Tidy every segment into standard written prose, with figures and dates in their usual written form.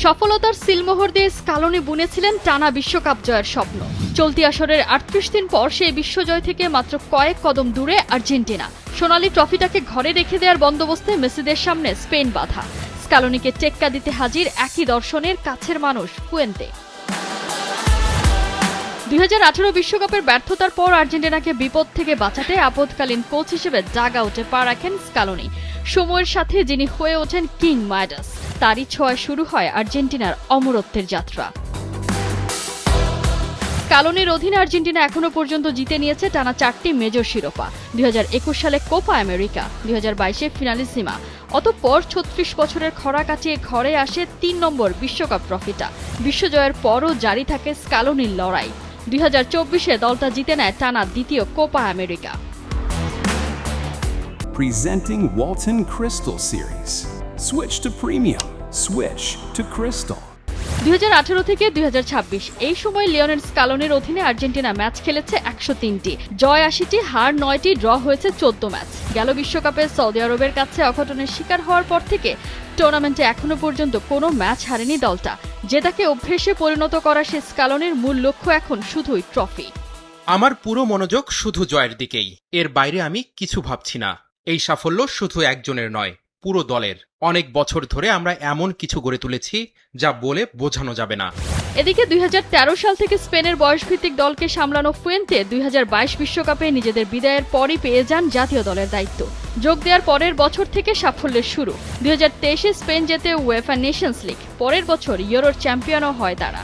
সফলতার সিলমোহর দিয়ে স্কালোনি বুনেছিলেন টানা বিশ্বকাপ জয়ের স্বপ্ন। চলতি আসরের ৩৮ দিন পর সেই বিশ্বজয় থেকে মাত্র কয়েক কদম দূরে আর্জেন্টিনা। সোনালি ট্রফিটাকে ঘরে রেখে দেওয়ার বন্দোবস্তে মেসিদের সামনে স্পেন বাধা। স্কালোনিকে টেক্কা দিতে হাজির একই দর্শনের কাছের মানুষ ফুয়েন্তে। ২০১৮ বিশ্বকাপের ব্যর্থতার পর আর্জেন্টিনাকে বিপদ থেকে বাঁচাতে আপদকালীন কোচ হিসেবে ডাগ আউটে পা রাখেন স্কালোনি। সময়ের সাথে যিনি হয়ে ওঠেন কিং মাইডাস, তারই ছোঁয়ায় শুরু হয় আর্জেন্টিনার অমরত্বের যাত্রা। স্কালোনির অধীনে আর্জেন্টিনা এখনো পর্যন্ত জিতে নিয়েছে টানা ৪টি মেজর শিরোপা। ২০২১ সালে কোপা আমেরিকা, ২০২২-এ ফিনালিসিমা। অতঃপর ৩৬ বছরের খরা কাটিয়ে ঘরে আসে ৩ নম্বর বিশ্বকাপ ট্রফিটা। বিশ্বজয়ের পরও জারি থাকে স্কালোনির লড়াই। ২০২৪-এ দলটা জিতে নেয় টানা দ্বিতীয় Copa America. Presenting Walton Crystal Series. Switch to premium. Switch to Crystal. ২০১৮ থেকে ২০২৬ এই সময় লিওনেল স্কালোনির অধীনে আর্জেন্টিনা ম্যাচ খেলেছে ১০৩টি, জয় ৮০টি, হার ৯টি, ড্র হয়েছে ১৪ ম্যাচ। গেল বিশ্বকাপে সৌদি আরবের কাছে অঘটনের শিকার হওয়ার পর থেকে টুর্নামেন্টে এখনো পর্যন্ত কোনো ম্যাচ হারেনি দলটা। জেতাকে অভ্যেসে পরিণত করা সে স্কালোনির মূল লক্ষ্য এখন শুধুই ট্রফি। আমার পুরো মনোযোগ শুধু জয়ের দিকেই, এর বাইরে আমি কিছু ভাবছি না। এই সাফল্য শুধু একজনের নয়, পুরো দলের। অনেক বছর ধরে আমরা এমন কিছু গড়ে তুলেছি যা বলে বোঝানো যাবে না। এদিকে ২০১৩ সাল থেকে স্পেনের বয়সভিত্তিক দলকে সামলানো ফুয়েন্তে ২০২২ বিশ্বকাপে নিজেদের বিদায়ের পরই পেয়ে যান জাতীয় দলের দায়িত্ব। যোগ দেওয়ার পরের বছর থেকে সাফল্যের শুরু। ২০২৩-এ স্পেন জেতে উয়েফা নেশনস লিগ, পরের বছর ইউরোর চ্যাম্পিয়নও হয় তারা।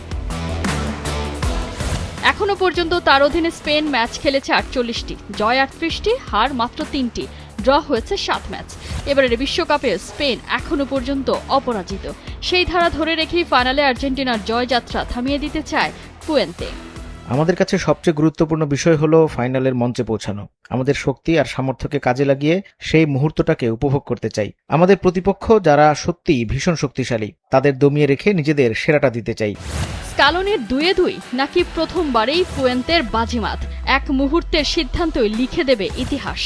এখনো পর্যন্ত তার অধীনে স্পেন ম্যাচ খেলেছে ৪৮টি, জয় ৩৮টি, হার মাত্র ৩টি, ড্র হয়েছে ৭ ম্যাচ। এবারের বিশ্বকাপে স্পেন এখনো পর্যন্ত অপরাজিত। সেই ধারা ধরে রেখেই ফাইনালে আর্জেন্টিনার জয়যাত্রা থামিয়ে দিতে চায় ফুয়েন্তে। আমাদের কাছে সবচেয়ে গুরুত্বপূর্ণ বিষয় হলো ফাইনালের মঞ্চে পৌঁছানো। আমাদের শক্তি আর সামর্থ্যকে কাজে লাগিয়ে সেই মুহূর্তটাকে উপভোগ করতে চাই। আমাদের প্রতিপক্ষ যারা সত্যিই ভীষণ শক্তিশালী, তাদের দমিয়ে রেখে নিজেদের সেরাটা দিতে চাই। স্কালোনির ২-২ নাকি প্রথমবারেই ফুয়েন্তের বাজিমাত, এক মুহূর্তের সিদ্ধান্তই লিখে দেবে ইতিহাস।